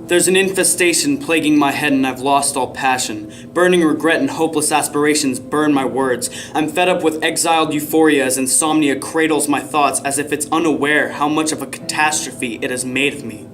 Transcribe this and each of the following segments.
There's an infestation plaguing my head and I've lost all passion. Burning regret and hopeless aspirations burn my words. I'm fed up with exiled euphoria as insomnia cradles my thoughts as if it's unaware how much of a catastrophe it has made of me.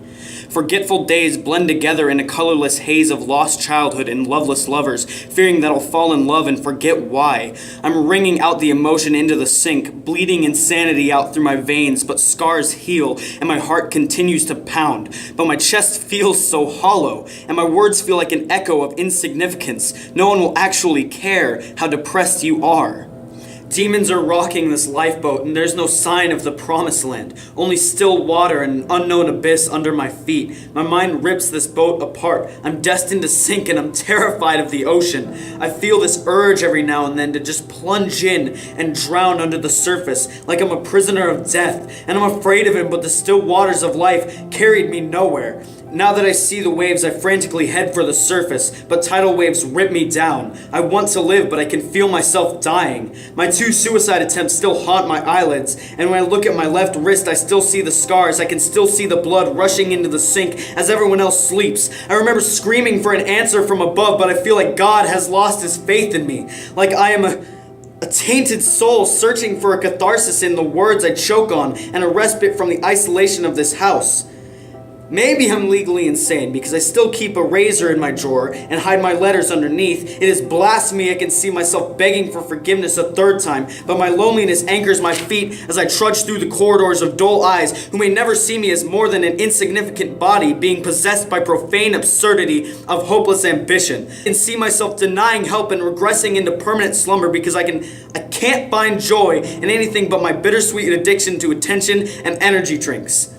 Forgetful days blend together in a colorless haze of lost childhood and loveless lovers, fearing that I'll fall in love and forget why. I'm wringing out the emotion into the sink, bleeding insanity out through my veins, but scars heal and my heart continues to pound. But my chest feels so hollow, and my words feel like an echo of insignificance. No one will actually care how depressed you are. Demons are rocking this lifeboat, and there's no sign of the promised land. Only still water and an unknown abyss under my feet. My mind rips this boat apart. I'm destined to sink, and I'm terrified of the ocean. I feel this urge every now and then to just plunge in and drown under the surface, like I'm a prisoner of death, and I'm afraid of it, but the still waters of life carried me nowhere. Now that I see the waves, I frantically head for the surface, but tidal waves rip me down. I want to live, but I can feel myself dying. My 2 suicide attempts still haunt my eyelids, and when I look at my left wrist, I still see the scars. I can still see the blood rushing into the sink as everyone else sleeps. I remember screaming for an answer from above, but I feel like God has lost his faith in me. Like I am a tainted soul searching for a catharsis in the words I choke on and a respite from the isolation of this house. Maybe I'm legally insane because I still keep a razor in my drawer and hide my letters underneath. It is blasphemy. I can see myself begging for forgiveness a third time, but my loneliness anchors my feet as I trudge through the corridors of dull eyes who may never see me as more than an insignificant body being possessed by profane absurdity of hopeless ambition. I can see myself denying help and regressing into permanent slumber because I can't find joy in anything but my bittersweet addiction to attention and energy drinks.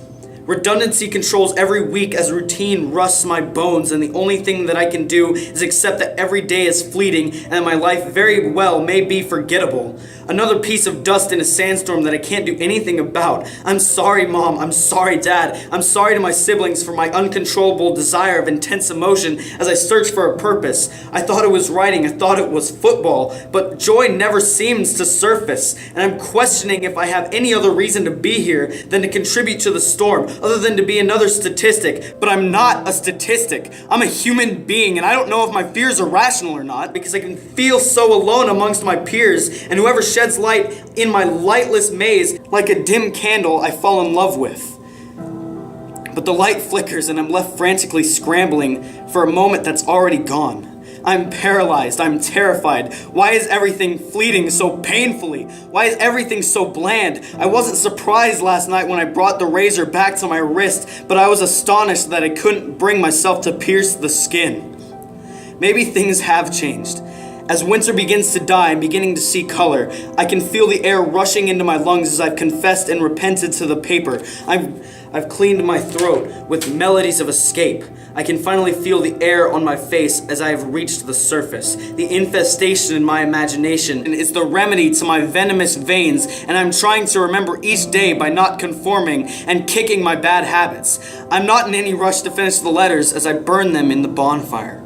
Redundancy controls every week as routine rusts my bones, and the only thing that I can do is accept that every day is fleeting and that my life very well may be forgettable. Another piece of dust in a sandstorm that I can't do anything about. I'm sorry, Mom. I'm sorry, Dad. I'm sorry to my siblings for my uncontrollable desire of intense emotion as I search for a purpose. I thought it was writing. I thought it was football, but joy never seems to surface, and I'm questioning if I have any other reason to be here than to contribute to the storm, other than to be another statistic. But I'm not a statistic. I'm a human being, and I don't know if my fears are rational or not because I can feel so alone amongst my peers, and whoever sheds light in my lightless maze like a dim candle I fall in love with. But the light flickers and I'm left frantically scrambling for a moment that's already gone. I'm paralyzed. I'm terrified. Why is everything fleeting so painfully? Why is everything so bland? I wasn't surprised last night when I brought the razor back to my wrist, but I was astonished that I couldn't bring myself to pierce the skin. Maybe things have changed. As winter begins to die, I'm beginning to see color. I can feel the air rushing into my lungs as I've confessed and repented to the paper. I've cleaned my throat with melodies of escape. I can finally feel the air on my face as I have reached the surface. The infestation in my imagination is the remedy to my venomous veins, and I'm trying to remember each day by not conforming and kicking my bad habits. I'm not in any rush to finish the letters as I burn them in the bonfire.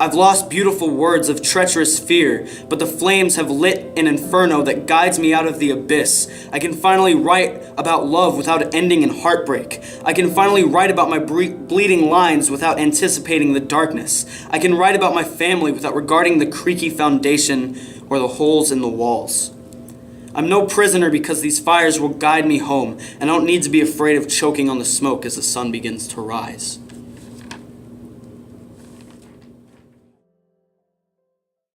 I've lost beautiful words of treacherous fear, but the flames have lit an inferno that guides me out of the abyss. I can finally write about love without ending in heartbreak. I can finally write about my bleeding lines without anticipating the darkness. I can write about my family without regarding the creaky foundation or the holes in the walls. I'm no prisoner because these fires will guide me home, and I don't need to be afraid of choking on the smoke as the sun begins to rise.